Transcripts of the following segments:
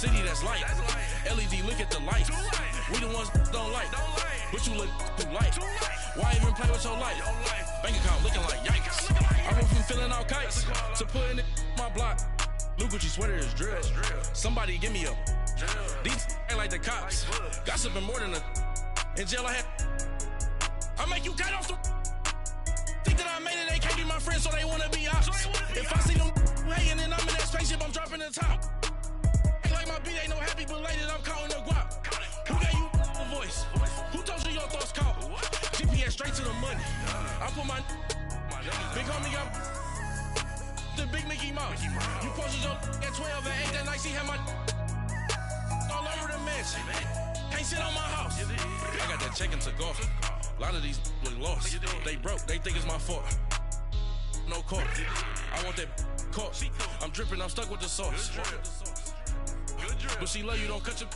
city that's light. LED, look at the lights. We the ones don't like. But you look too light. Why even play with your life? Bank account looking like yikes. I went from filling out kites to putting it in my block. Blue Gucci sweater is drill. Somebody give me a. These ain't like the cops. Gossiping more than a. In jail I had. I make you cut off the. Think that I made it, they can't be my friends, so they wanna be ops. If I see them hanging and I'm in that spaceship, I'm dropping the top. Ain't like my beat ain't no happy belated, I'm counting the guap. Who gave you a voice? Who told you your thoughts count? GPS straight to the money. I put my big homie up the big Mickey Mouse. You posted your at 12 and 8 that night, see how my all over the mansion. Can't sit on my house. I got that check into golf. A lot of these look lost. They broke, they think it's my fault. No court. I want that court. I'm dripping, I'm stuck with the sauce. But she love you, don't cut your.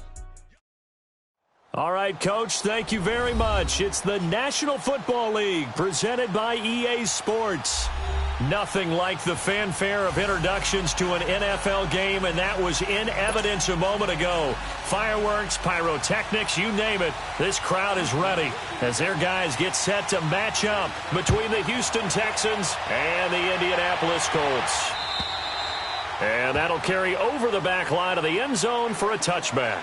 All right, Coach, thank you very much. It's the National Football League presented by EA Sports. Nothing like the fanfare of introductions to an NFL game, and that was in evidence a moment ago. Fireworks, pyrotechnics, you name it. This crowd is ready as their guys get set to match up between the Houston Texans and the Indianapolis Colts. And that'll carry over the back line of the end zone for a touchback.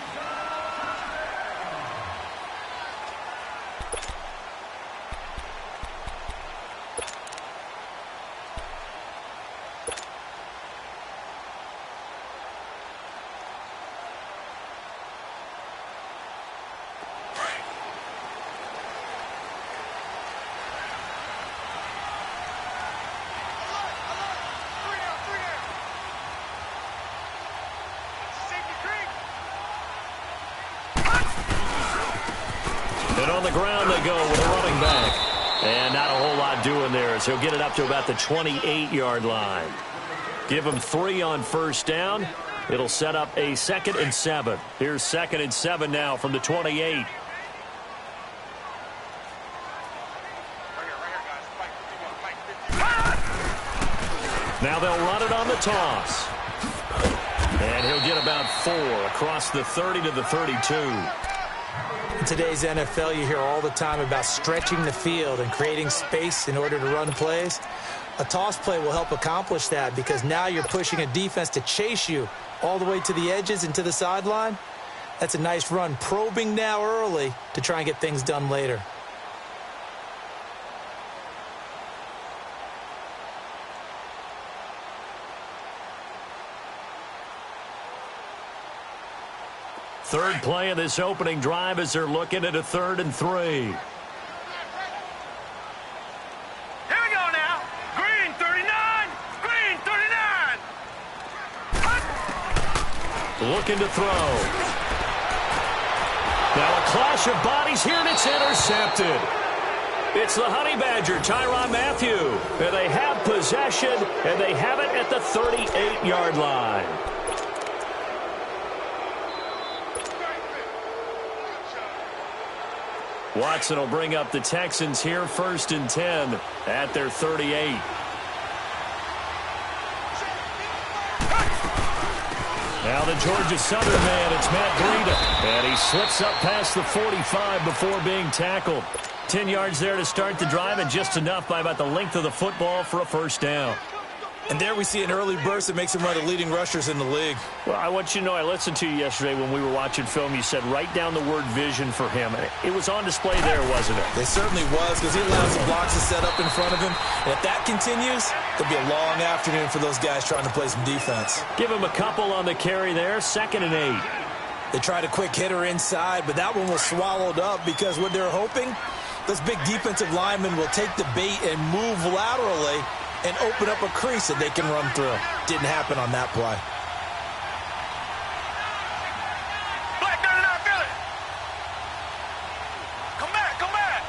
And on the ground they go with a running back. And not a whole lot doing there as he'll get it up to about the 28-yard line. Give him 3 on first down. It'll set up a 2nd and 7. Here's 2nd and 7 now from the 28. Now they'll run it on the toss. And he'll get about 4 across the 30 to the 32. In today's NFL, you hear all the time about stretching the field and creating space in order to run plays. A toss play will help accomplish that because now you're pushing a defense to chase you all the way to the edges and to the sideline. That's a nice run, probing now early to try and get things done later. Third play of this opening drive as they're looking at a 3rd and 3. Here we go now. Green 39. Green 39. Looking to throw. Now a clash of bodies here, and it's intercepted. It's the Honey Badger, Tyrann Mathieu. And they have possession, and they have it at the 38-yard line. Watson will bring up the Texans here, 1st and 10 at their 38. Now the Georgia Southern man, it's Matt Breida. And he slips up past the 45 before being tackled. 10 yards there to start the drive, and just enough by about the length of the football for a first down. And there we see an early burst that makes him one of the leading rushers in the league. Well, I want you to know, I listened to you yesterday when we were watching film. You said write down the word vision for him. It was on display there, wasn't it? It certainly was, because he allows the blocks to set up in front of him. And if that continues, it'll be a long afternoon for those guys trying to play some defense. Give him a couple on the carry there, 2nd and 8. They tried a quick hitter inside, but that one was swallowed up because what they're hoping, those big defensive linemen will take the bait and move laterally and open up a crease that they can run through. Didn't happen on that play. Black 39, feel it. Come back, come back.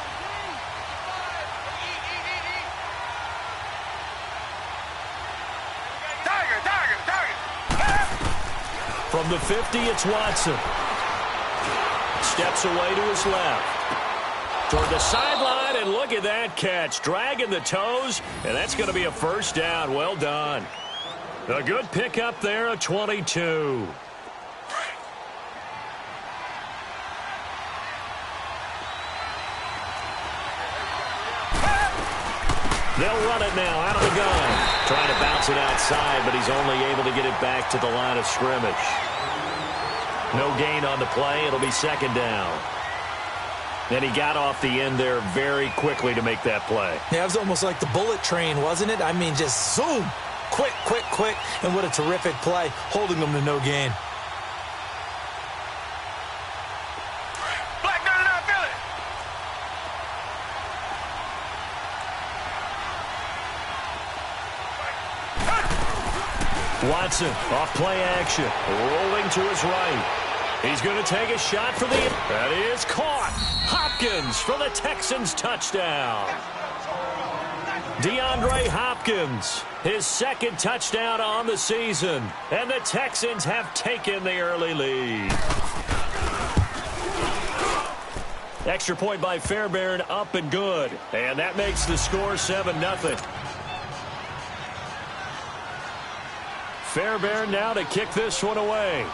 Tiger, tiger, tiger. From the 50, it's Watson. Steps away to his left. Toward the sideline, and look at that catch. Dragging the toes, and that's going to be a first down. Well done. A good pickup there, a 22. They'll run it now out of the gun. Trying to bounce it outside, but he's only able to get it back to the line of scrimmage. No gain on the play. It'll be second down. And he got off the end there very quickly to make that play. Yeah, it was almost like the bullet train, wasn't it? I mean, just zoom. Quick, quick, quick. And what a terrific play, holding them to no gain. Black 99 Philly. Watson off play action. Rolling to his right. He's going to take a shot for the... That is caught. Hopkins for the Texans touchdown. DeAndre Hopkins, his second touchdown on the season. And the Texans have taken the early lead. Extra point by Fairbairn, up and good. And that makes the score 7-0. Fairbairn now to kick this one away.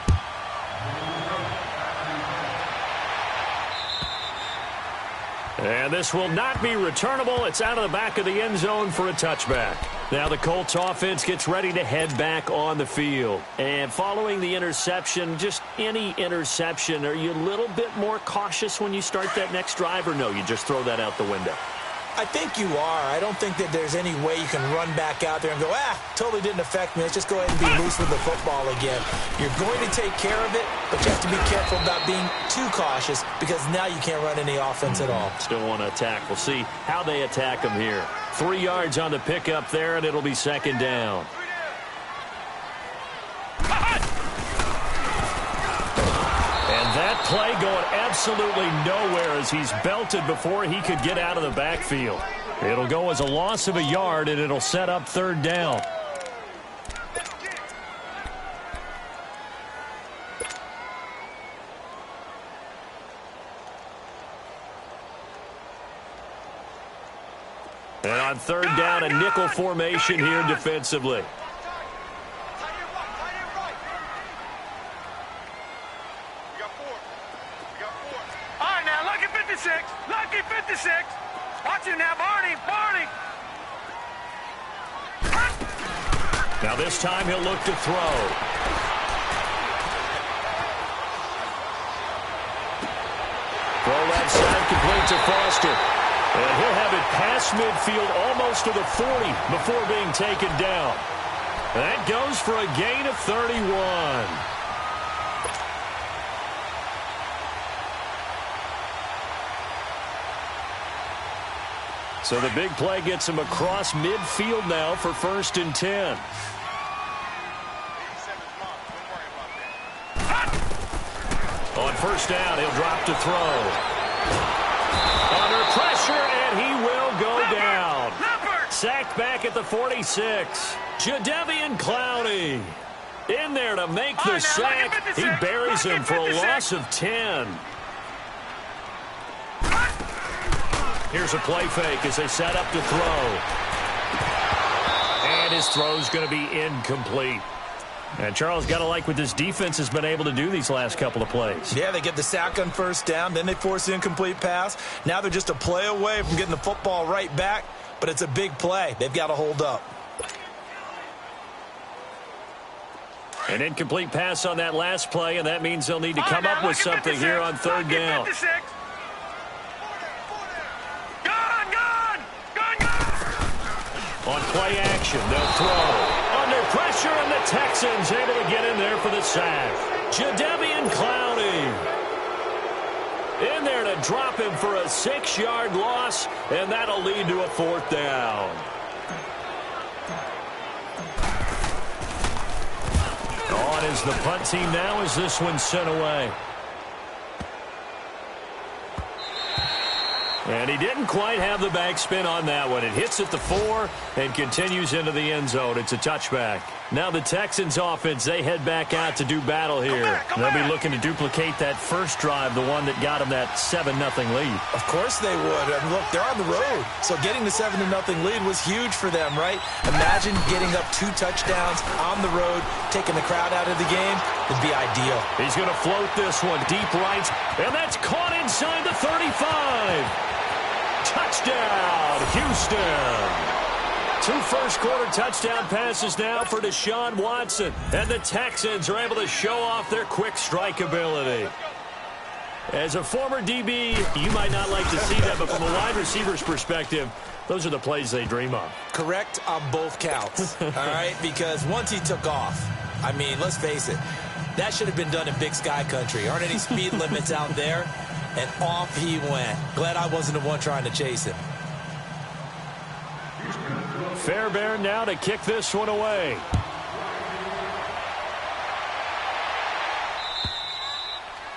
And this will not be returnable. It's out of the back of the end zone for a touchback. Now the Colts offense gets ready to head back on the field. And following the interception, just any interception, are you a little bit more cautious when you start that next drive, or no, you just throw that out the window? I think you are. I don't think that there's any way you can run back out there and go, totally didn't affect me. Let's just go ahead and be loose with the football again. You're going to take care of it, but you have to be careful about being too cautious because now you can't run any offense at all. Still want to attack. We'll see how they attack them here. 3 yards on the pickup there, and it'll be second down. That play going absolutely nowhere as he's belted before he could get out of the backfield. It'll go as a loss of a yard, and it'll set up third down. And on third down, a nickel formation here defensively. Lucky 56. Watch him now, Barney. Now this time he'll look to throw. Throw left side, complete to Foster. And he'll have it past midfield almost to the 40 before being taken down. That goes for a gain of 31. So the big play gets him across midfield now for 1st and 10. On first down, he'll drop to throw. Under pressure, and he will go down. Sacked back at the 46. Jadeveon Clowney in there to make the sack. He buries him for a loss of 10. Here's a play fake as they set up to throw. And his throw's going to be incomplete. And Charles, got to like what this defense has been able to do these last couple of plays. Yeah, they get the sack on first down, then they force the incomplete pass. Now they're just a play away from getting the football right back, but it's a big play. They've got to hold up. An incomplete pass on that last play, and that means they'll need to come up with something here on third down. On play action, they'll throw. Under pressure, and the Texans able to get in there for the sack. Jadeveon Clowney in there to drop him for a 6-yard loss, and that'll lead to a 4th down. On is the punt team now as this one's sent away. And he didn't quite have the backspin on that one. It hits at the 4 and continues into the end zone. It's a touchback. Now the Texans offense, they head back out to do battle here. They'll be looking to duplicate that first drive, the one that got them that 7-0 lead. Of course they would. And look, they're on the road. So getting the 7-0 lead was huge for them, right? Imagine getting up 2 touchdowns on the road, taking the crowd out of the game. It'd be ideal. He's going to float this one deep right, and that's caught inside the 35. Touchdown, Houston. 2 first-quarter touchdown passes now for Deshaun Watson. And the Texans are able to show off their quick strike ability. As a former DB, you might not like to see that, but from a wide receiver's perspective, those are the plays they dream of. Correct on both counts, all right? Because once he took off, I mean, let's face it, that should have been done in Big Sky Country. Aren't any speed limits out there? And off he went. Glad I wasn't the one trying to chase him. Fairbairn now to kick this one away.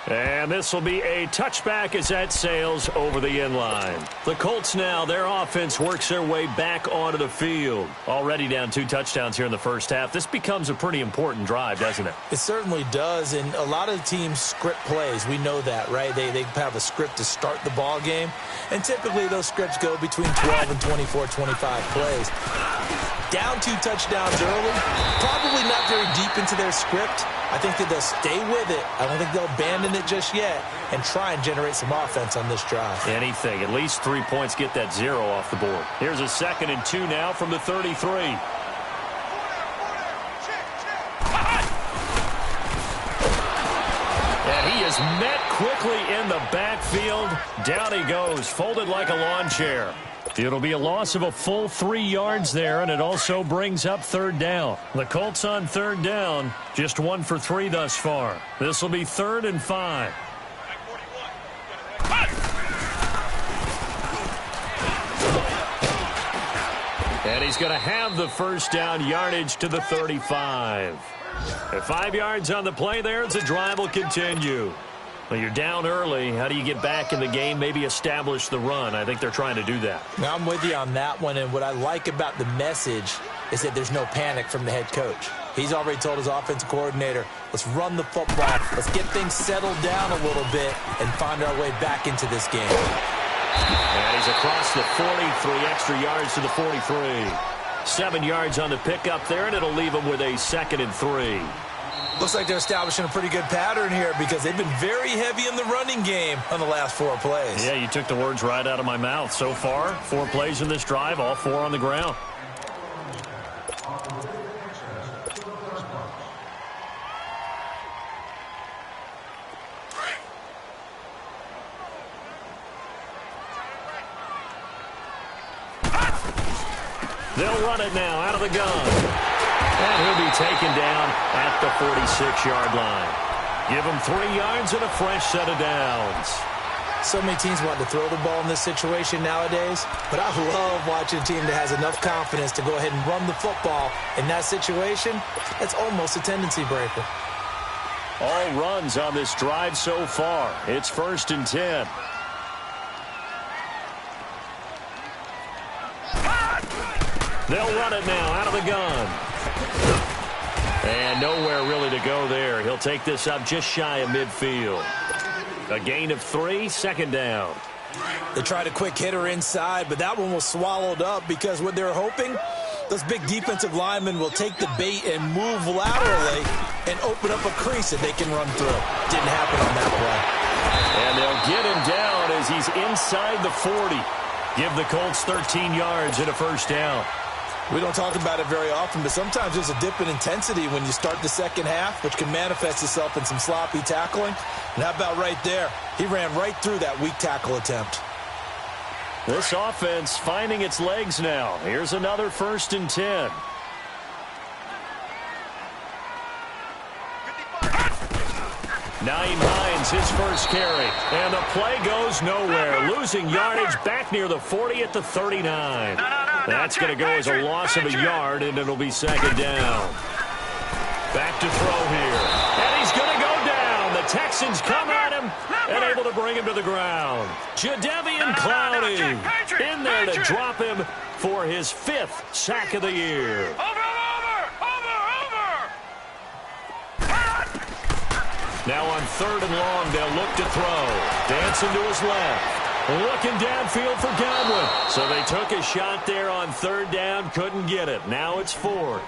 And this will be a touchback as that sails over the end line. The Colts now, their offense works their way back onto the field. Already down 2 touchdowns here in the first half. This becomes a pretty important drive, doesn't it? It certainly does, and a lot of teams script plays. We know that, right? They have a script to start the ball game, and typically those scripts go between 12 and 24, 25 plays. Down 2 touchdowns early, probably not very deep into their script. I think that they'll stay with it. I don't think they'll abandon it just yet and try and generate some offense on this drive. Anything. At least 3 points, get that 0 off the board. Here's a 2nd and 2 now from the 33. And he is met quickly in the backfield. Down he goes, folded like a lawn chair. It'll be a loss of a full 3 yards there, and it also brings up 3rd down. The Colts on 3rd down, just 1 for 3 thus far. This will be 3rd and 5. And he's going to have the first down yardage to the 35. At 5 yards on the play there, the drive will continue. Well, you're down early. How do you get back in the game, maybe establish the run? I think they're trying to do that. Now, I'm with you on that one, and what I like about the message is that there's no panic from the head coach. He's already told his offensive coordinator, let's run the football, let's get things settled down a little bit and find our way back into this game. And he's across the 40, 3 extra yards to the 43. 7 yards on the pickup there, and it'll leave him with a 2nd and 3. Looks like they're establishing a pretty good pattern here because they've been very heavy in the running game on the last 4 plays. Yeah, you took the words right out of my mouth. So far, 4 plays in this drive, all 4 on the ground. They'll run it now out of the gun. And he'll be taken down at the 46-yard line. Give him 3 yards and a fresh set of downs. So many teams want to throw the ball in this situation nowadays, but I love watching a team that has enough confidence to go ahead and run the football. In that situation, that's almost a tendency breaker. All runs on this drive so far. It's 1st and 10. They'll run it now out of the gun. And nowhere really to go there. He'll take this up just shy of midfield. A gain of 3, 2nd down. They tried a quick hitter inside, but that one was swallowed up because what they're hoping, those big defensive linemen will take the bait and move laterally and open up a crease that they can run through. Didn't happen on that play. And they'll get him down as he's inside the 40. Give the Colts 13 yards and a 1st down. We don't talk about it very often, but sometimes there's a dip in intensity when you start the second half, which can manifest itself in some sloppy tackling. And how about right there? He ran right through that weak tackle attempt. This offense finding its legs now. Here's another 1st and 10. Nyheim Hines, his first carry. And the play goes nowhere. Losing yardage back near the 40 at the 39. That's going to go as a loss of a yard, and it'll be 2nd down. Back to throw here. And he's going to go down. The Texans come at him and able to bring him to the ground. Jadeveon Clowney in there to drop him for his 5th sack of the year. Now on 3rd and long, they'll look to throw. Dancing to his left. Looking downfield for Godwin. So they took a shot there on third down, couldn't get it. Now it's fourth.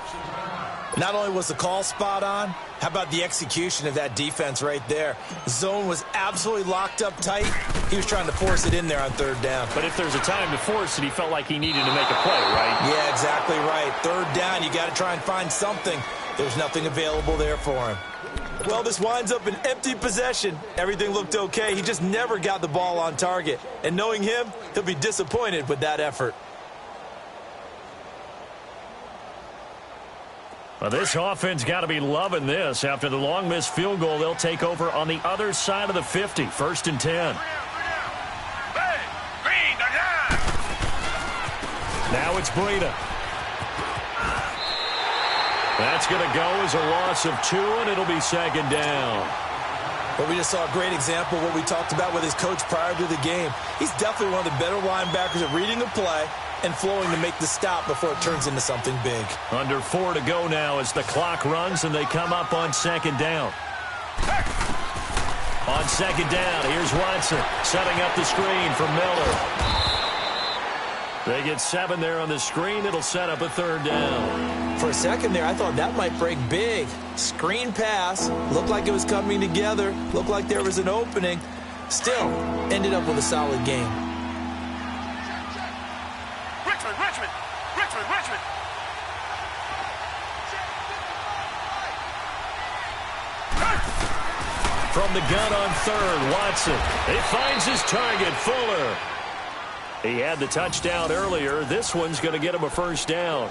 Not only was the call spot on, how about the execution of that defense right there? The zone was absolutely locked up tight. He was trying to force it in there on third down. But if there's a time to force it, he felt like he needed to make a play, right? Yeah, exactly right. Third down, you got to try and find something. There was nothing available there for him. Well, this winds up an empty possession. Everything looked okay. He just never got the ball on target. And knowing him, he'll be disappointed with that effort. Well, this offense got to be loving this. After the long missed field goal, they'll take over on the other side of the 50. 1st and 10. Now it's Breida. That's going to go as a loss of 2, and it'll be 2nd down. But we just saw a great example of what we talked about with his coach prior to the game. He's definitely one of the better linebackers at reading the play and flowing to make the stop before it turns into something big. Under 4 to go now as the clock runs, and they come up on 2nd down. On 2nd down, here's Watson setting up the screen for Miller. They get 7 there on the screen. It'll set up a 3rd down. For a second there, I thought that might break big. Screen pass. Looked like it was coming together. Looked like there was an opening. Still, ended up with a solid game. Richmond. From the gun on 3rd, Watson. He finds his target, Fuller. He had the touchdown earlier. This one's going to get him a 1st down.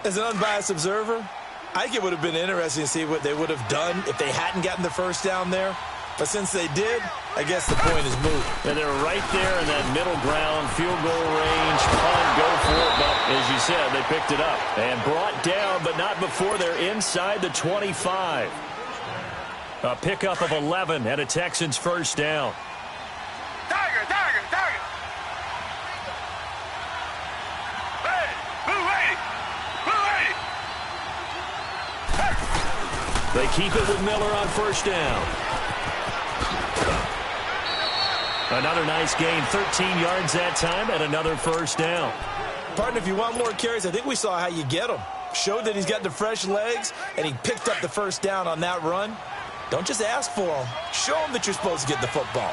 As an unbiased observer, I think it would have been interesting to see what they would have done if they hadn't gotten the 1st down there. But since they did, I guess the point is moot. And they're right there in that middle ground, field goal range, punt, go for it. But as you said, they picked it up and brought down, but not before they're inside the 25. A pickup of 11 and a Texans 1st down. Tiger. Hey, blue lady. They keep it with Miller on 1st down. Another nice gain, 13 yards that time, and another 1st down. Partner, if you want more carries, I think we saw how you get them. Showed that he's got the fresh legs, and he picked up the 1st down on that run. Don't just ask for them. Show them that you're supposed to get the football.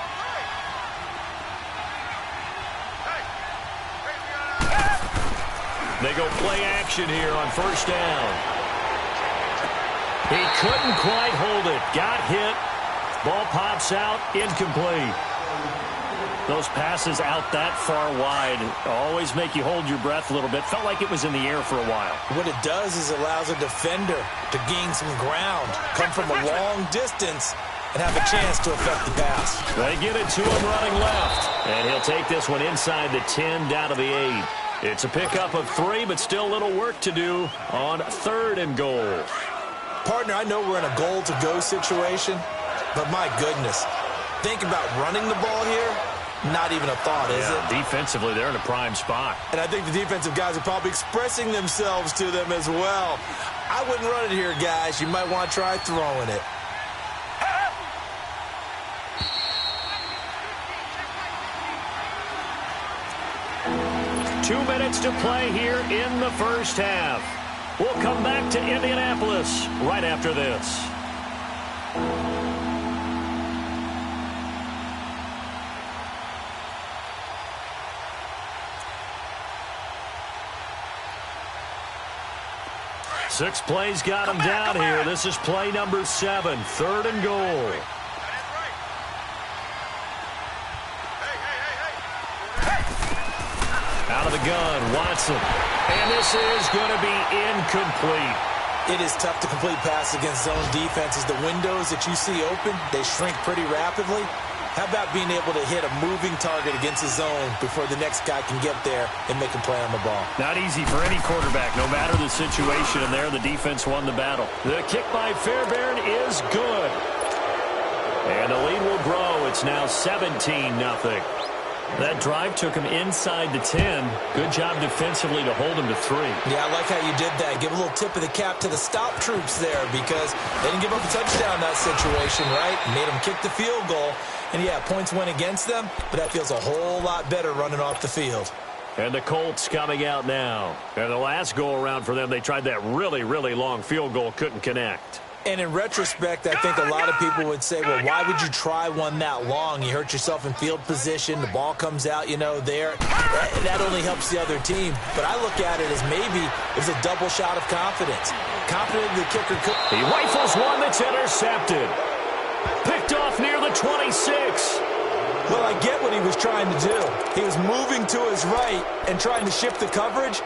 They go play action here on 1st down. He couldn't quite hold it. Got hit. Ball pops out. Incomplete. Those passes out that far wide always make you hold your breath a little bit. Felt like it was in the air for a while. What it does is allows a defender to gain some ground, come from a long distance, and have a chance to affect the pass. They get it to him running left. And he'll take this one inside the 10 down to the 8. It's a pickup of 3, but still a little work to do on 3rd and goal. Partner, I know we're in a goal-to-go situation, but my goodness, think about running the ball here. Not even a thought, is it? Defensively, they're in a prime spot. And I think the defensive guys are probably expressing themselves to them as well. I wouldn't run it here, guys. You might want to try throwing it. 2 minutes to play here in the 1st half. We'll come back to Indianapolis right after this. Six plays got him down here. This is play number 7, 3rd and goal. Out of the gun, Watson. And this is going to be incomplete. It is tough to complete passes against zone defenses. The windows that you see open, they shrink pretty rapidly. How about being able to hit a moving target against the zone before the next guy can get there and make a play on the ball? Not easy for any quarterback, no matter the situation. And there, the defense won the battle. The kick by Fairbairn is good. And the lead will grow. It's now 17-0. That drive took him inside the 10. Good job defensively to hold him to 3. Yeah, I like how you did that. Give a little tip of the cap to the stop troops there because they didn't give up a touchdown in that situation, right? Made them kick the field goal. And yeah, points went against them, but that feels a whole lot better running off the field. And the Colts coming out now. And the last go-around for them, they tried that really, really long field goal, couldn't connect. And in retrospect, I think a lot of people would say, well, why would you try one that long? You hurt yourself in field position. The ball comes out, there. That only helps the other team. But I look at it as maybe it was a double shot of confidence. Confident the kicker could. He rifles one that's intercepted. Picked off near the 26. Well, I get what he was trying to do. He was moving to his right and trying to shift the coverage.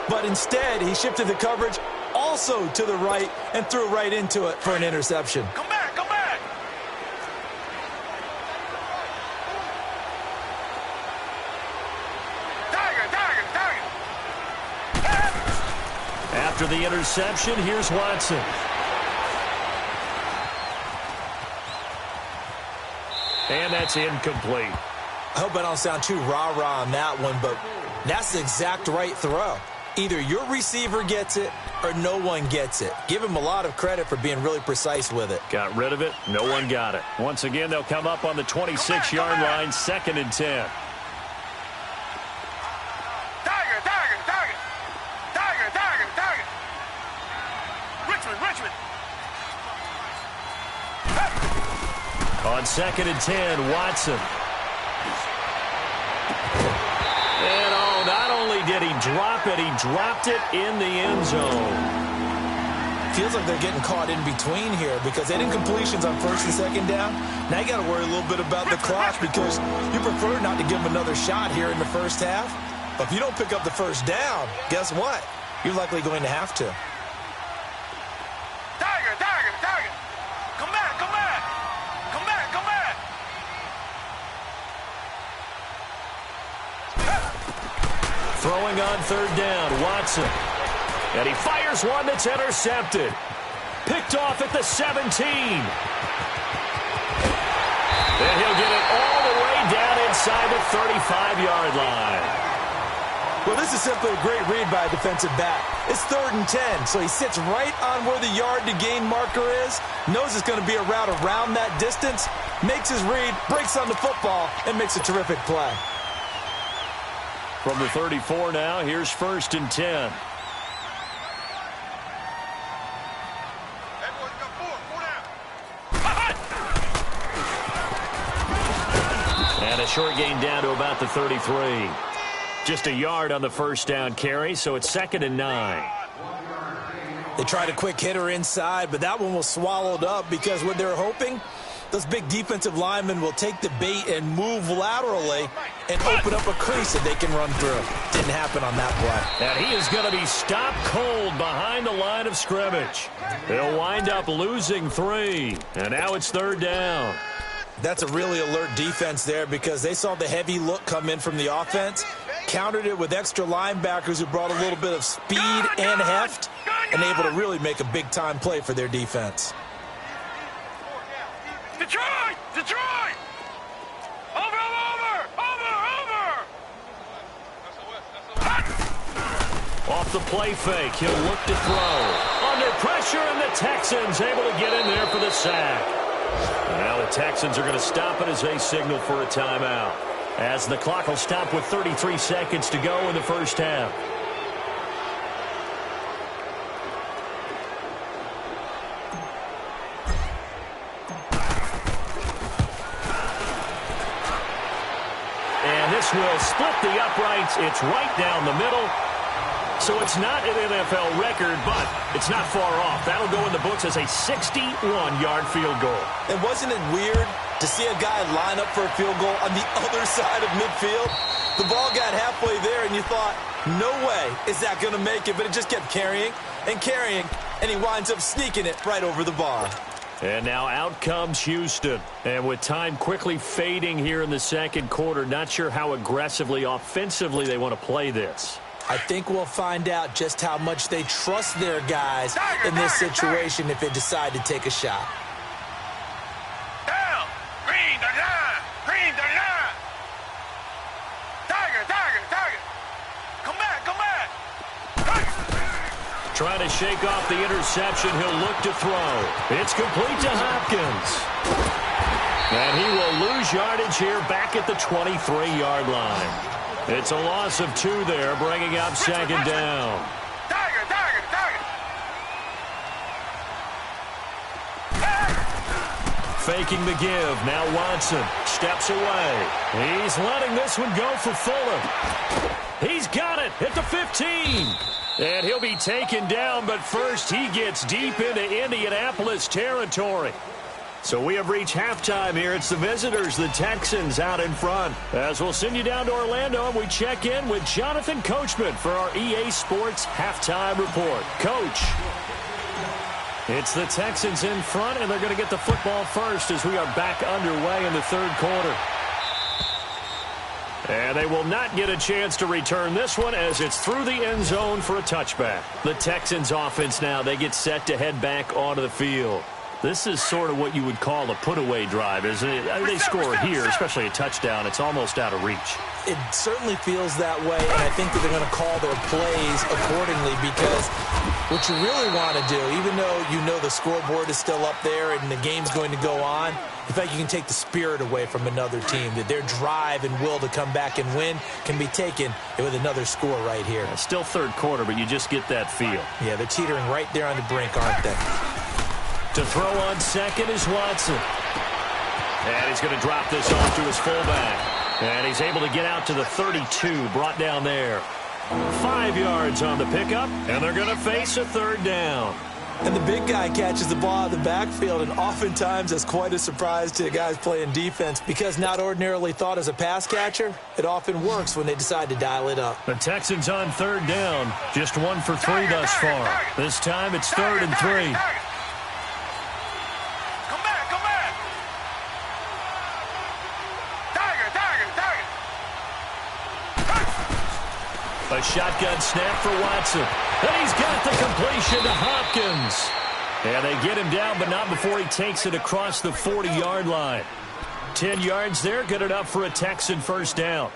But instead, he shifted the coverage also to the right and threw right into it for an interception. Come back, come back. Tiger. After the interception, here's Watson. And that's incomplete. I hope I don't sound too rah-rah on that one, but that's the exact right throw. Either your receiver gets it or no one gets it. Give him a lot of credit for being really precise with it. Got rid of it. No one got it. Once again, they'll come up on the 26-yard line, 2nd and 10. Tiger. Richmond. On 2nd and 10, Watson. And not only did he drop it, he dropped it in the end zone. Feels like they're getting caught in between here because they had incompletions on 1st and 2nd down. Now you got to worry a little bit about the clock because you prefer not to give them another shot here in the first half. But if you don't pick up the first down, guess what? You're likely going to have to. Tiger. Come back. Throwing on 3rd down, Watson. And he fires one that's intercepted. Picked off at the 17. And he'll get it all the way down inside the 35-yard line. Well, this is simply a great read by a defensive back. It's 3rd and 10, so he sits right on where the yard-to-gain marker is, knows it's going to be a route around that distance, makes his read, breaks on the football, and makes a terrific play. From the 34 now, here's 1st and 10. And a short gain down to about the 33. Just a yard on the 1st down carry, so it's 2nd and 9. They tried a quick hitter inside, but that one was swallowed up because what they're hoping, those big defensive linemen will take the bait and move laterally and open up a crease that they can run through. Didn't happen on that play. And he is going to be stopped cold behind the line of scrimmage. They'll wind up losing 3, and now it's 3rd down. That's a really alert defense there because they saw the heavy look come in from the offense, countered it with extra linebackers who brought a little bit of speed and heft, and able to really make a big-time play for their defense. Detroit! Over! Off the play fake, he'll look to throw. Under pressure, and the Texans able to get in there for the sack. And now the Texans are going to stop it as they signal for a timeout, as the clock will stop with 33 seconds to go in the first half. And this will split the uprights. It's right down the middle. So it's not an NFL record, but it's not far off. That'll go in the books as a 61-yard field goal. And wasn't it weird to see a guy line up for a field goal on the other side of midfield? The ball got halfway there, and you thought, no way is that going to make it. But it just kept carrying, and he winds up sneaking it right over the bar. And now out comes Houston. And with time quickly fading here in the second quarter, not sure how aggressively, offensively they want to play this. I think we'll find out just how much they trust their guys in this situation if they decide to take a shot. Down! Green the line! Tiger! Come back! Trying to shake off the interception. He'll look to throw. It's complete to Hopkins. And he will lose lose yardage here back at the 23-yard line. It's a loss of 2 there, bringing up second down. Faking the give. Now Watson steps away. He's letting this one go for Fuller. He's got it at the 15. And he'll be taken down, but first he gets deep into Indianapolis territory. So we have reached halftime here. It's the visitors, the Texans, out in front. As we'll send you down to Orlando, and we check in with Jonathan Coachman for our EA Sports Halftime Report. Coach. It's the Texans in front, and they're going to get the football first as we are back underway in the third quarter. And they will not get a chance to return this one as it's through the end zone for a touchback. The Texans offense now, they get set to head back onto the field. This is sort of what you would call a put-away drive, isn't it? They score here, especially a touchdown. It's almost out of reach. It certainly feels that way, and I think that they're going to call their plays accordingly because what you really want to do, even though you know the scoreboard is still up there and the game's going to go on, in fact, you can take the spirit away from another team, that their drive and will to come back and win can be taken with another score right here. Still third quarter, but you just get that feel. Yeah, they're teetering right there on the brink, aren't they? To throw on second is Watson. And he's going to drop this off to his fullback. And he's able to get out to the 32, brought down there. 5 yards on the pickup, and they're going to face a third down. And the big guy catches the ball out of the backfield, and oftentimes that's quite a surprise to the guys playing defense because not ordinarily thought as a pass catcher, it often works when they decide to dial it up. The Texans on third down, just 1 for 3 thus far. This time it's 3rd and 3. A shotgun snap for Watson. And he's got the completion to Hopkins. And they get him down, but not before he takes it across the 40-yard line. 10 yards there, good enough for a Texan first down.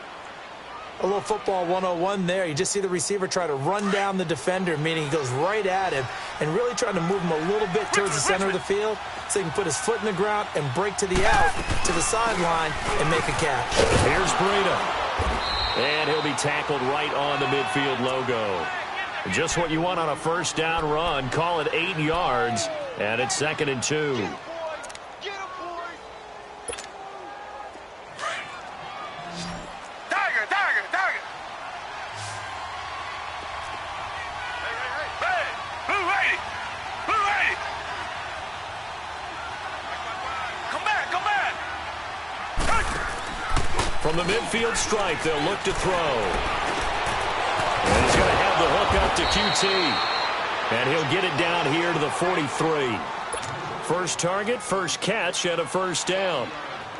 A little football 101 there. You just see the receiver try to run down the defender, meaning he goes right at him and really trying to move him a little bit towards the center of the field so he can put his foot in the ground and break to the out, to the sideline, and make a catch. Here's Breida. And he'll be tackled right on the midfield logo. Just what you want on a first down run. Call it 8 yards, and it's 2nd and 2. From the midfield stripe, they'll look to throw. And he's going to have the hook up to QT. And he'll get it down here to the 43. First target, first catch, and a first down.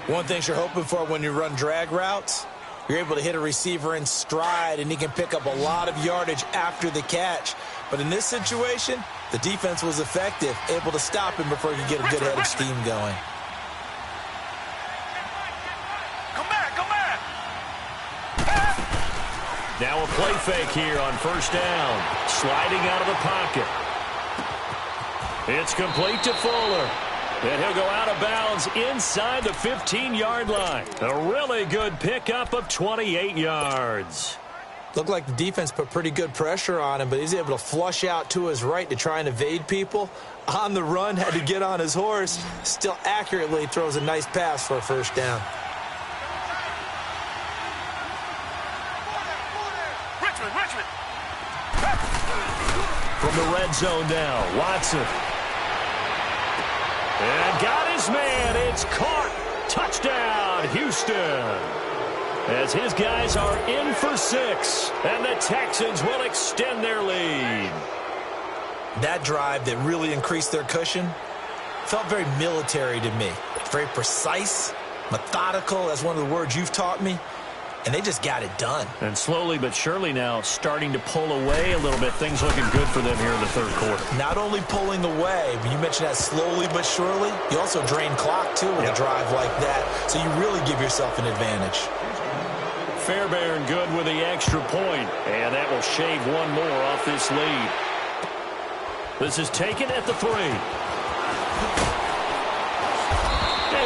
One thing you're hoping for when you run drag routes, you're able to hit a receiver in stride, and he can pick up a lot of yardage after the catch. But in this situation, the defense was effective, able to stop him before he could get a good head of steam going. Now a play fake here on first down. Sliding out of the pocket. It's complete to Fuller. And he'll go out of bounds inside the 15-yard line. A really good pickup of 28 yards. Looked like the defense put pretty good pressure on him, but he's able to flush out to his right to try and evade people. On the run, had to get on his horse. Still accurately throws a nice pass for a first down. From the red zone now, Watson. And got his man. It's caught. Touchdown, Houston. As his guys are in for 6. And the Texans will extend their lead. That drive that really increased their cushion felt very military to me. Very precise, methodical. That's one of the words you've taught me. And they just got it done. And slowly but surely now starting to pull away a little bit. Things looking good for them here in the third quarter. Not only pulling away, but you mentioned that slowly but surely. You also drain clock, too, with a drive like that. So you really give yourself an advantage. Fairbairn good with the extra point. And that will shave one more off this lead. This is taken at the 3.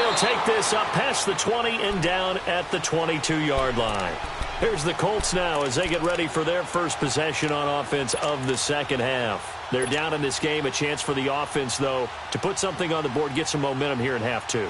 He'll take this up past the 20 and down at the 22-yard line. Here's the Colts now as they get ready for their first possession on offense of the second half. They're down in this game. A chance for the offense, though, to put something on the board, get some momentum here in half two.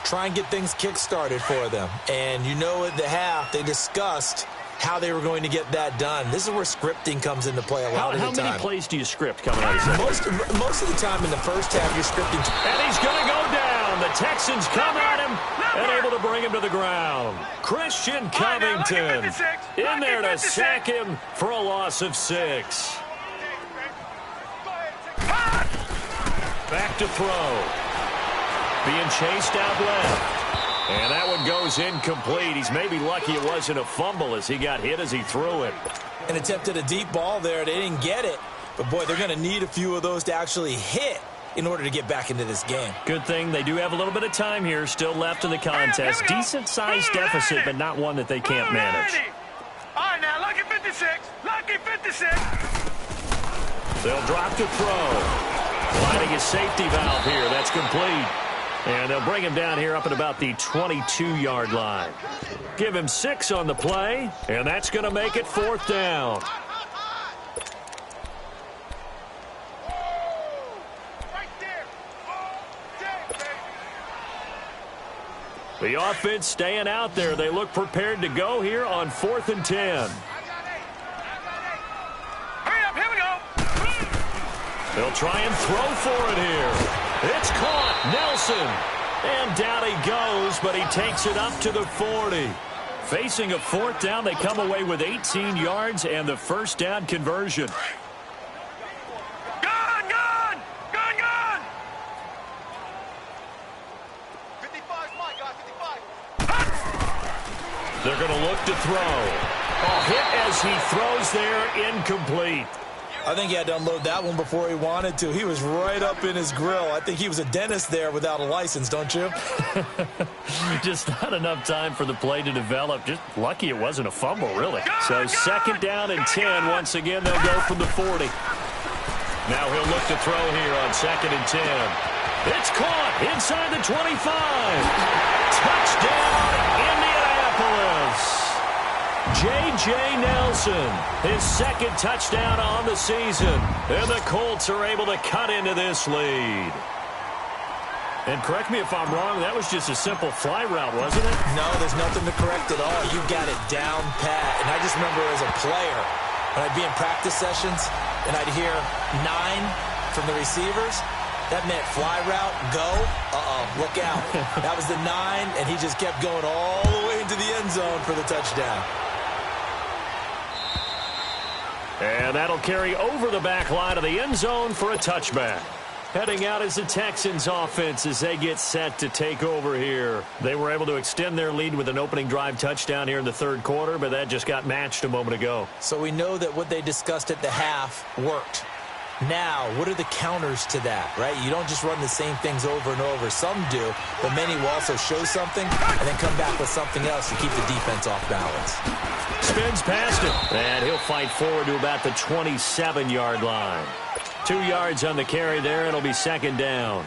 Try and get things kick-started for them. And you know at the half, they discussed how they were going to get that done. This is where scripting comes into play a lot of the time. How many plays do you script coming out of second? Most of the time in the first half, you're scripting. And he's going to go down. The Texans come at him and able to bring him to the ground. Christian Covington in there to sack him for a loss of 6. Back to throw. Being chased out left. And that one goes incomplete. He's maybe lucky it wasn't a fumble as he got hit as he threw it. And attempted a deep ball there. They didn't get it. But, boy, they're going to need a few of those to actually hit in order to get back into this game. Good thing they do have a little bit of time here still left in the contest. Decent-sized deficit, but not one that they can't manage. All right, now, lucky 56. Lucky 56. They'll drop to throw. Finding a safety valve here. That's complete. And they'll bring him down here up at about the 22-yard line. Give him 6 on the play, and that's going to make it 4th down. The offense staying out there. They look prepared to go here on 4th and 10. Hurry up, here we go. They'll try and throw for it here. It's caught. Nelson. And down he goes, but he takes it up to the 40. Facing a 4th down, they come away with 18 yards and the first down conversion. Gone, gone, gone, gone. 55 is mine, guys, 55. They're going to look to throw. A hit as he throws there, incomplete. I think he had to unload that one before he wanted to. He was right up in his grill. I think he was a dentist there without a license, don't you? Just not enough time for the play to develop. Just lucky it wasn't a fumble, really. So 2nd down and 10. Once again, they'll go from the 40. Now he'll look to throw here on 2nd and 10. It's caught inside the 25. Touchdown, Indianapolis. J.J. Nelson, his 2nd touchdown on the season. And the Colts are able to cut into this lead. And correct me if I'm wrong, that was just a simple fly route, wasn't it? No, there's nothing to correct at all. You got it down pat. And I just remember as a player, when I'd be in practice sessions and I'd hear 9 from the receivers, that meant fly route, go, look out. That was the 9, and he just kept going all the way into the end zone for the touchdown. And that'll carry over the back line of the end zone for a touchback. Heading out is the Texans offense as they get set to take over here. They were able to extend their lead with an opening drive touchdown here in the 3rd quarter, but that just got matched a moment ago. So we know that what they discussed at the half worked. Now, what are the counters to that, right? You don't just run the same things over and over. Some do, but many will also show something and then come back with something else to keep the defense off balance. Spins past him, and he'll fight forward to about the 27-yard line. 2 yards on the carry there. It'll be 2nd down.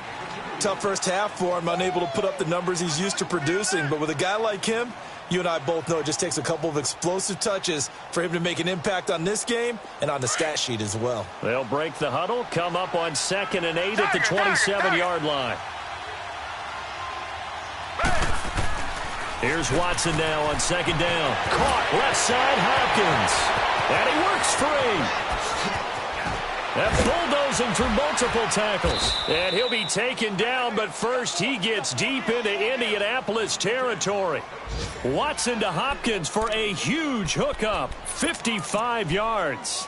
Tough first half for him, unable to put up the numbers he's used to producing. But with a guy like him, you and I both know it just takes a couple of explosive touches for him to make an impact on this game and on the stat sheet as well. They'll break the huddle, come up on 2nd and 8 at the 27-yard line. Here's Watson now on 2nd down. Caught left side, Hopkins. And he works free. That bulldozed him through multiple tackles. And he'll be taken down, but first he gets deep into Indianapolis territory. Watson to Hopkins for a huge hookup. 55 yards.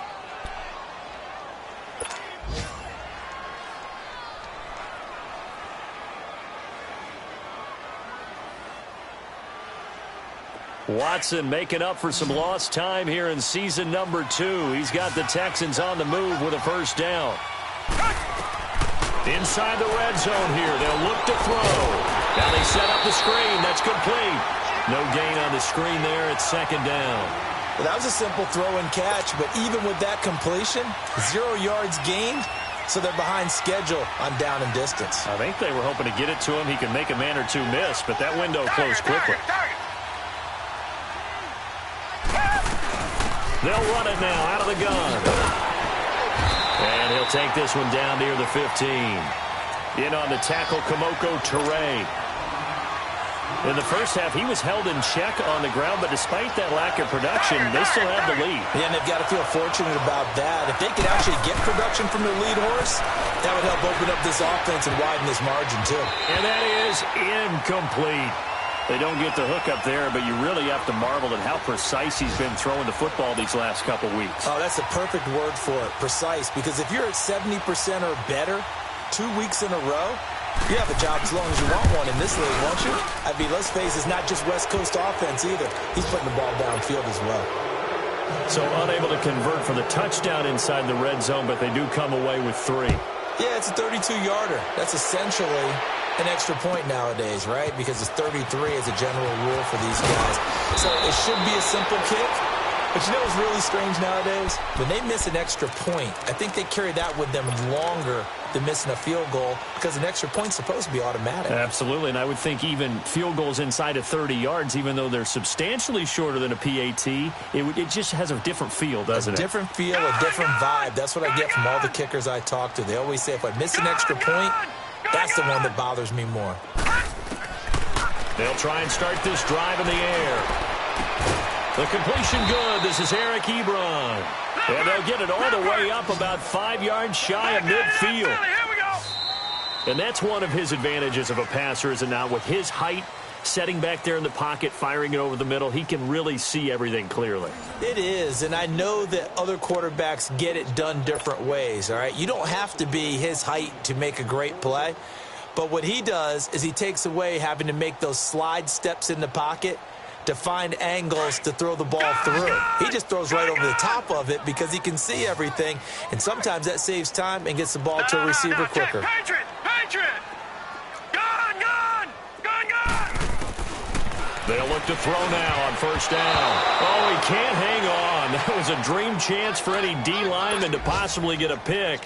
Watson making up for some lost time here in season number 2. He's got the Texans on the move with a first down. Inside the red zone here. They'll look to throw. Now they set up the screen. That's complete. No gain on the screen there. It's 2nd down. Well, that was a simple throw and catch, but even with that completion, 0 yards gained, so they're behind schedule on down and distance. I think they were hoping to get it to him. He could make a man or two miss, but that window closed quickly. They'll run it now out of the gun. And he'll take this one down near the 15. In on the tackle, Kamoko Toure. In the first half, he was held in check on the ground, but despite that lack of production, they still have the lead. Yeah, and they've got to feel fortunate about that. If they could actually get production from their lead horse, that would help open up this offense and widen this margin, too. And that is incomplete. They don't get the hook up there, but you really have to marvel at how precise he's been throwing the football these last couple weeks. Oh, that's the perfect word for it, precise, because if you're at 70% or better 2 weeks in a row, you have a job as long as you want one in this league, won't you? I mean, let's face it, it's not just West Coast offense either. He's putting the ball downfield as well. So unable to convert for the touchdown inside the red zone, but they do come away with 3. Yeah, it's a 32-yarder. That's essentially an extra point nowadays, right? Because it's 33 as a general rule for these guys. So it should be a simple kick. But you know what's really strange nowadays? When they miss an extra point, I think they carry that with them longer than missing a field goal because an extra point's supposed to be automatic. Absolutely, and I would think even field goals inside of 30 yards, even though they're substantially shorter than a PAT, it just has a different feel, doesn't it? A different feel, a different vibe. That's what I get from all the kickers I talk to. They always say if I miss an extra point, that's the one that bothers me more. They'll try and start this drive in the air. The completion good. This is Eric Ebron. And they'll get it all the way up about 5 yards shy of midfield. And that's one of his advantages of a passer, is it not? With his height, setting back there in the pocket, firing it over the middle, he can really see everything clearly. It is, and I know that other quarterbacks get it done different ways, all right? You don't have to be his height to make a great play. But what he does is he takes away having to make those slide steps in the pocket to find angles to throw the ball through. He just throws right over the top of it because he can see everything, and sometimes that saves time and gets the ball to a receiver quicker. Patriot! Gun! They'll look to throw now on first down. Oh, he can't hang on. That was a dream chance for any D lineman to possibly get a pick,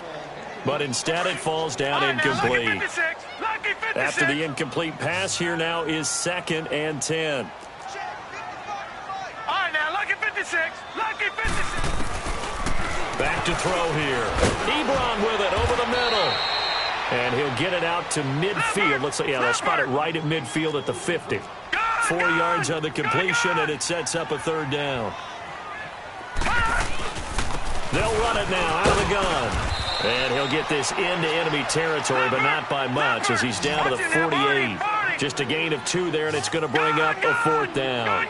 but instead it falls down incomplete. Lucky 56. After the incomplete pass, here now is 2nd and 10. Lucky 56. Back to throw here. Ebron with it over the middle. And he'll get it out to midfield. Looks like, yeah, they'll spot it right at midfield at the 50. 4 yards on the completion, and it sets up a 3rd down. They'll run it now out of the gun. And he'll get this into enemy territory, but not by much, as he's down to the 48. Just a gain of 2 there, and it's going to bring up a 4th down.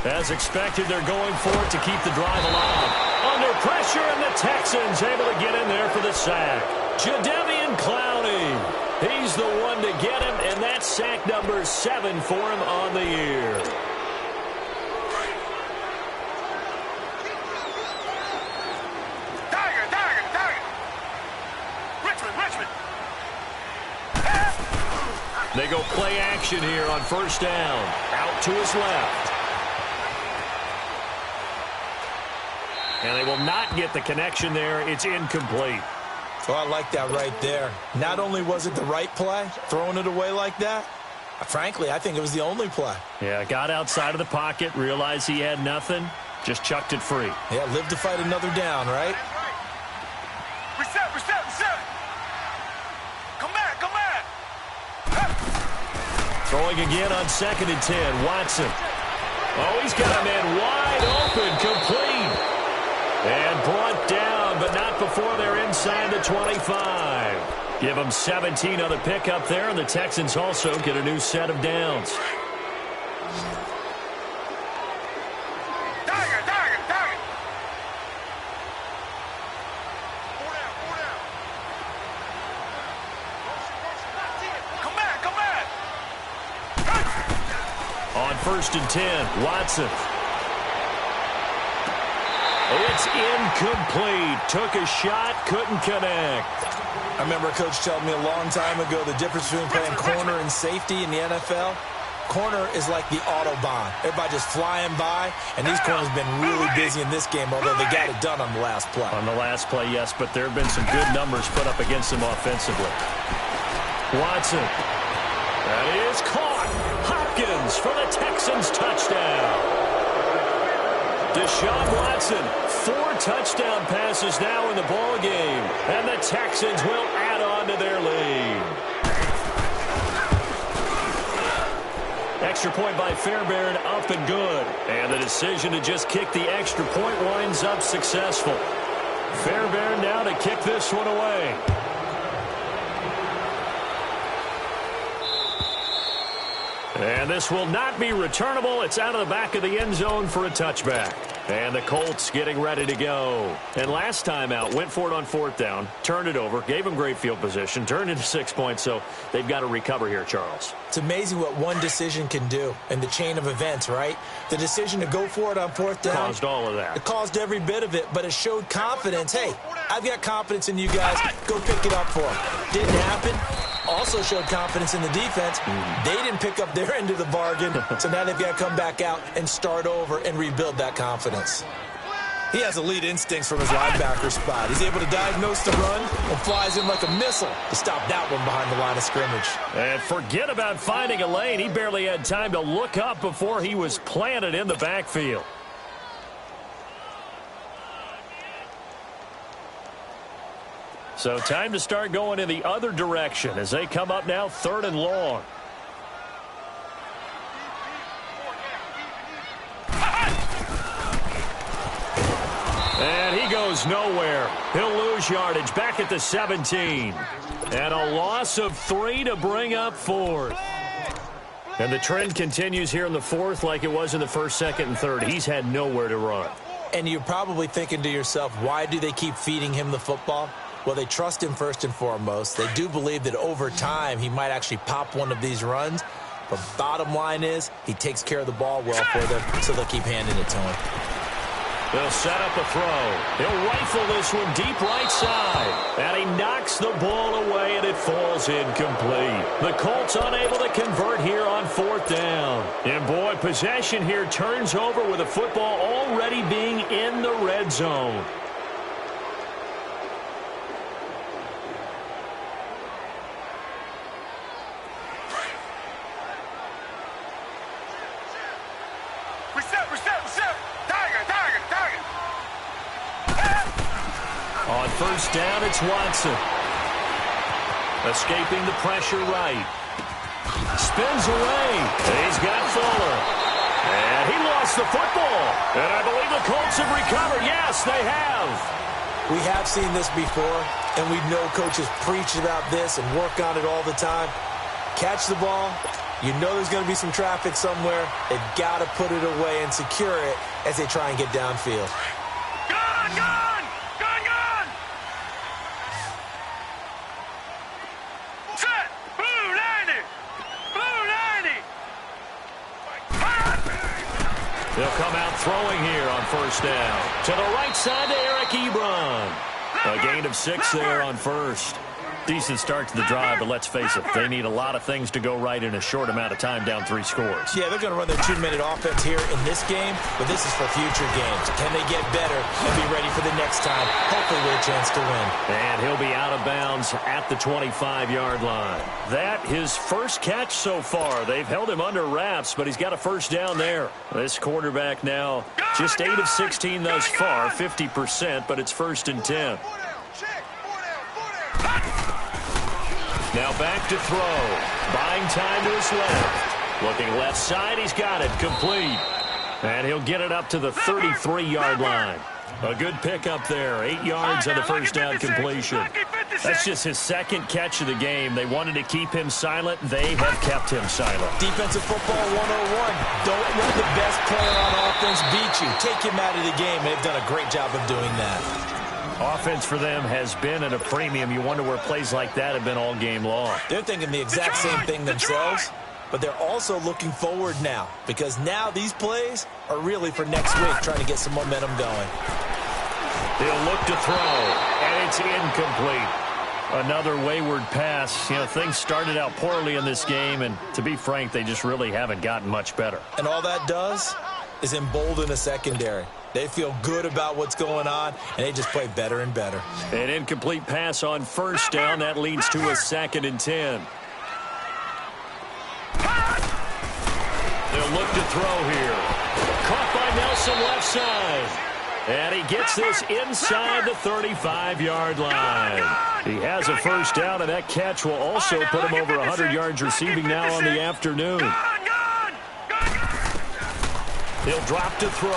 As expected, they're going for it to keep the drive alive. Under pressure, and the Texans able to get in there for the sack. Jadeveon Clowney, he's the one to get him, and that's sack number 7 for him on the year. Tiger. Richmond. They go play action here on first down. Out to his left. And they will not get the connection there. It's incomplete. Oh, I like that right there. Not only was it the right play, throwing it away like that, frankly, I think it was the only play. Yeah, got outside of the pocket, realized he had nothing, just chucked it free. Yeah, live to fight another down, right? Reset. Come back. Throwing again on 2nd and 10. Watson. Oh, he's got a man wide open, complete. And brought down, but not before they're inside the 25. Give them 17 on the pickup there, and the Texans also get a new set of downs. Tiger. Come back. On 1st and 10, Watson. It's incomplete. Took a shot, couldn't connect. I remember a coach telling me a long time ago the difference between playing corner and safety in the NFL. corner is like the Autobahn. Everybody just flying by, and these corners have been really busy in this game, although they got it done on the last play. On the last play, yes, but there have been some good numbers put up against them offensively. Watson. That is caught. Hopkins for the Texans touchdown. Deshaun Watson, 4 touchdown passes now in the ball game, and the Texans will add on to their lead. Extra point by Fairbairn, up and good. And the decision to just kick the extra point winds up successful. Fairbairn now to kick this one away. And this will not be returnable. It's out of the back of the end zone for a touchback. And the Colts getting ready to go. And last time out, went for it on 4th down, turned it over, gave them great field position, turned into 6 points, so they've got to recover here, Charles. It's amazing what one decision can do in the chain of events, right? The decision to go for it on 4th down. Caused all of that. It caused every bit of it, but it showed confidence. Hey, I've got confidence in you guys. Go pick it up for them. Didn't happen. Also showed confidence in the defense. They didn't pick up their end of the bargain, so now they've got to come back out and start over and rebuild that confidence. He has elite instincts from his linebacker spot. He's able to diagnose the run and flies in like a missile to stop that one behind the line of scrimmage. And forget about finding a lane. He barely had time to look up before he was planted in the backfield. So time to start going in the other direction as they come up now 3rd and long. And he goes nowhere. He'll lose yardage back at the 17. And a loss of 3 to bring up 4th. And the trend continues here in the 4th like it was in the 1st, 2nd, and 3rd. He's had nowhere to run. And you're probably thinking to yourself, why do they keep feeding him the football? Well, they trust him first and foremost. They do believe that over time he might actually pop one of these runs. But bottom line is he takes care of the ball well for them, so they'll keep handing it to him. They'll set up a throw. He'll rifle this one deep right side. And he knocks the ball away, and it falls incomplete. The Colts unable to convert here on 4th down. And, boy, possession here turns over with the football already being in the red zone. On 1st down, it's Watson. Escaping the pressure right. Spins away. He's got Fuller. And he lost the football. And I believe the Colts have recovered. Yes, they have. We have seen this before, and we know coaches preach about this and work on it all the time. Catch the ball. You know there's going to be some traffic somewhere. They've got to put it away and secure it as they try and get downfield. They'll come out throwing here on 1st down. To the right side to Eric Ebron. A gain of 6 there on 1st. Decent start to the drive, but let's face it, they need a lot of things to go right in a short amount of time, down 3 scores. Yeah, they're going to run their 2-minute offense here in this game, but this is for future games. Can they get better and be ready for the next time, hopefully with a chance to win? And he'll be out of bounds at the 25-yard line. That his first catch so far. They've held him under wraps, but he's got a 1st down there. This quarterback now just 8 of 16 thus far, 50%, but it's 1st and 10. Now back to throw. Buying time to his left. Looking left side, he's got it. Complete. And he'll get it up to the 33-yard line. A good pickup there. 8 yards on the 1st down completion. That's just his 2nd catch of the game. They wanted to keep him silent. They have kept him silent. Defensive football 101. Don't let the best player on offense beat you. Take him out of the game. They've done a great job of doing that. Offense for them has been at a premium. You wonder where plays like that have been all game long. They're thinking the exact same thing themselves, but they're also looking forward now because now these plays are really for next week, trying to get some momentum going. He'll look to throw, and it's incomplete. Another wayward pass. You know, things started out poorly in this game, and to be frank, they just really haven't gotten much better. And all that does is embolden a secondary. They feel good about what's going on, and they just play better and better. An incomplete pass on first down. That leads to a 2nd and 10. They'll look to throw here. Caught by Nelson left side. And he gets this inside the 35-yard line. He has a first down, and that catch will also put him over 100 yards receiving now on the afternoon. He'll drop to throw.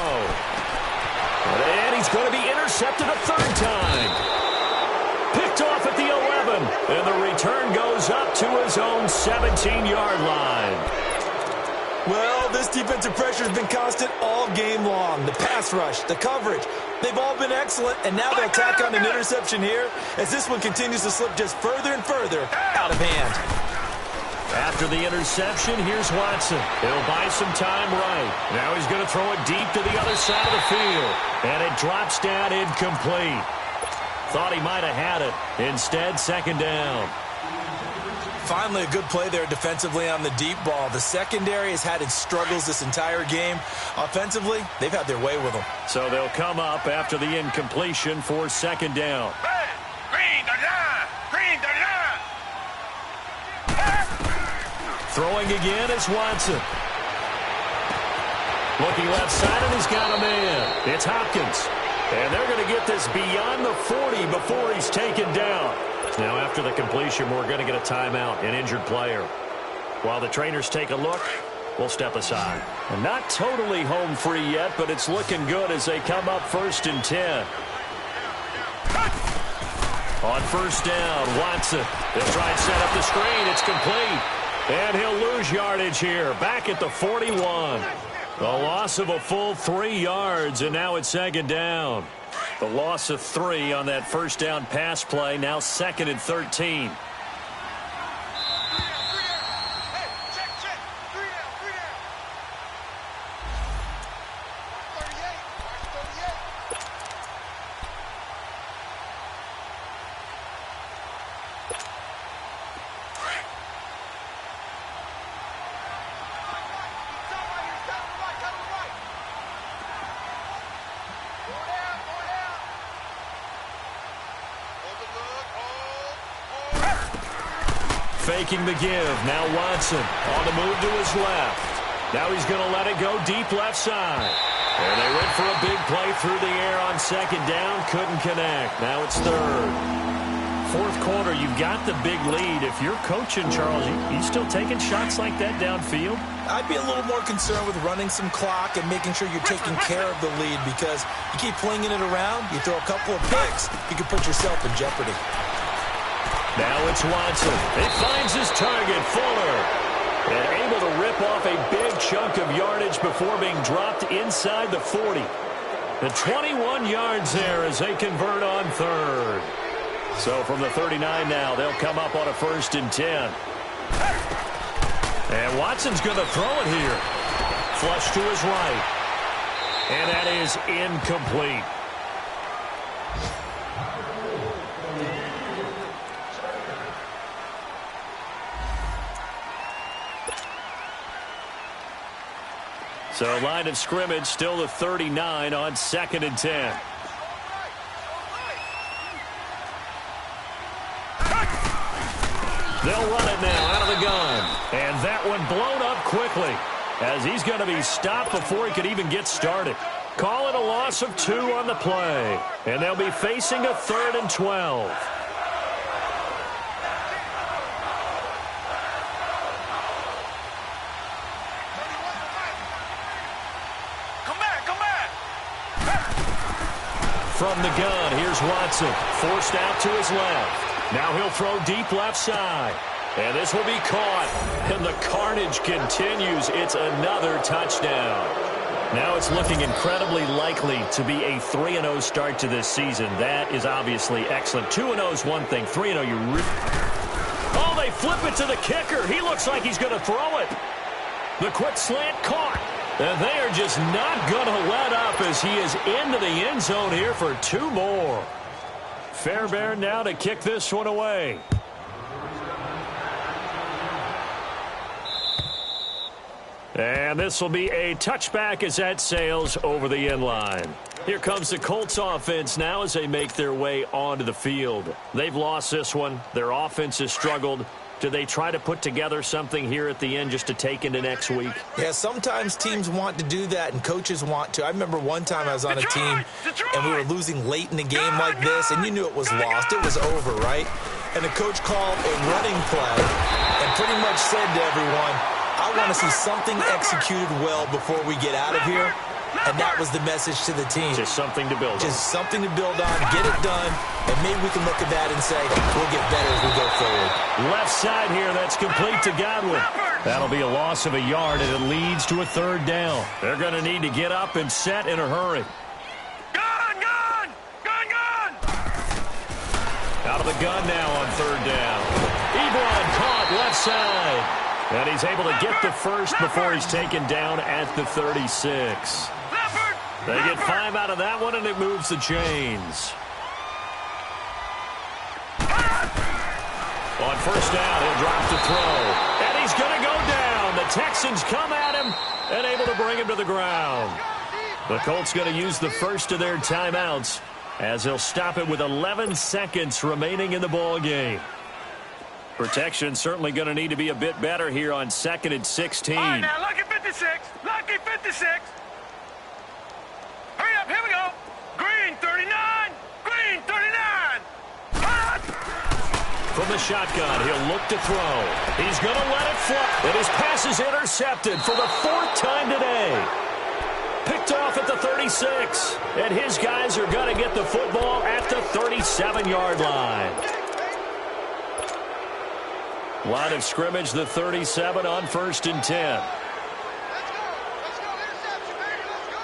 And he's going to be intercepted a 3rd time. Picked off at the 11. And the return goes up to his own 17-yard line. Well, this defensive pressure has been constant all game long. The pass rush, the coverage, they've all been excellent, and now they'll tack on an interception here as this one continues to slip just further and further out of hand. After the interception, here's Watson. He'll buy some time right. Now he's going to throw it deep to the other side of the field, and it drops down incomplete. Thought he might have had it. Instead, 2nd down. Finally, a good play there defensively on the deep ball. The secondary has had its struggles this entire game. Offensively, they've had their way with them. So they'll come up after the incompletion for 2nd down. Hey, green the line! Green the line! Throwing again is Watson. Looking left side, and he's got a man. It's Hopkins. And they're going to get this beyond the 40 before he's taken down. Now, after the completion, we're going to get a timeout, an injured player. While the trainers take a look, we'll step aside. And not totally home free yet, but it's looking good as they come up 1st and 10. On 1st down, Watson. He'll try and set up the screen. It's complete. And he'll lose yardage here, back at the 41. A loss of a full 3 yards, and now it's 2nd down. The loss of 3 on that 1st down pass play, now 2nd and 13. Faking the give. Now Watson on the move to his left. Now he's going to let it go deep left side. And they went for a big play through the air on 2nd down. Couldn't connect. Now it's 3rd. 4th quarter, you've got the big lead. If you're coaching, Charles, you still taking shots like that downfield? I'd be a little more concerned with running some clock and making sure you're taking care of the lead, because you keep flinging it around, you throw a couple of picks, you can put yourself in jeopardy. Now it's Watson. He finds his target, Fuller. And able to rip off a big chunk of yardage before being dropped inside the 40. The 21 yards there as they convert on 3rd. So from the 39 now, they'll come up on a 1st and 10. And Watson's going to throw it here. Flush to his right. And that is incomplete. So line of scrimmage still the 39 on 2nd and 10. They'll run it now out of the gun. And that one blown up quickly as he's going to be stopped before he could even get started. Call it a loss of 2 on the play. And they'll be facing a 3rd and 12. From the gun, here's Watson. Forced out to his left. Now he'll throw deep left side. And this will be caught. And the carnage continues. It's another touchdown. Now it's looking incredibly likely to be a 3-0 start to this season. That is obviously excellent. 2-0 is one thing. 3-0, oh, they flip it to the kicker. He looks like he's going to throw it. The quick slant caught. And they are just not going to let up as he is into the end zone here for 2 more. Fairbairn now to kick this one away. And this will be a touchback as that sails over the end line. Here comes the Colts offense now as they make their way onto the field. They've lost this one. Their offense has struggled. Do they try to put together something here at the end just to take into next week? Yeah, sometimes teams want to do that and coaches want to. I remember one time I was on a team and we were losing late in the game like this, and you knew it was lost. It was over, right? And the coach called a running play and pretty much said to everyone, I want to see something executed well before we get out of here. And that was the message to the team. Just something to build on. Just something to build on, get it done, and maybe we can look at that and say, we'll get better as we go forward. Left side here, that's complete to Godwin. That'll be a loss of a yard, and it leads to a third down. They're going to need to get up and set in a hurry. Gun! Gun! Gun! Gun! Out of the gun now on third down. Ebron caught left side. And he's able to get the first before he's taken down at the 36. They get 5 out of that one, and it moves the chains. On first down, he'll drop to throw. And he's going to go down. The Texans come at him and able to bring him to the ground. The Colts going to use the first of their timeouts as they'll stop it with 11 seconds remaining in the ball game. Protection certainly going to need to be a bit better here on 2nd and 16. All right, now, lucky 56. Lucky 56. Hurry up, here we go. Green 39. Green 39. Hot. From the shotgun, he'll look to throw. He's going to let it fly. And his pass is intercepted for the 4th time today. Picked off at the 36. And his guys are going to get the football at the 37-yard line. Line of scrimmage, the 37 on 1st and 10. Let's go, interception, baby, let's go.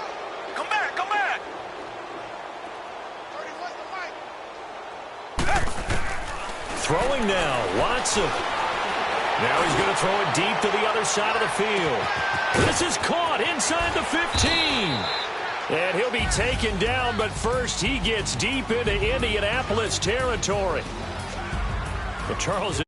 Come back, come back. 31's the fight. Throwing now, Watson. Now he's going to throw it deep to the other side of the field. This is caught inside the 15. And he'll be taken down, but first he gets deep into Indianapolis territory. But Charles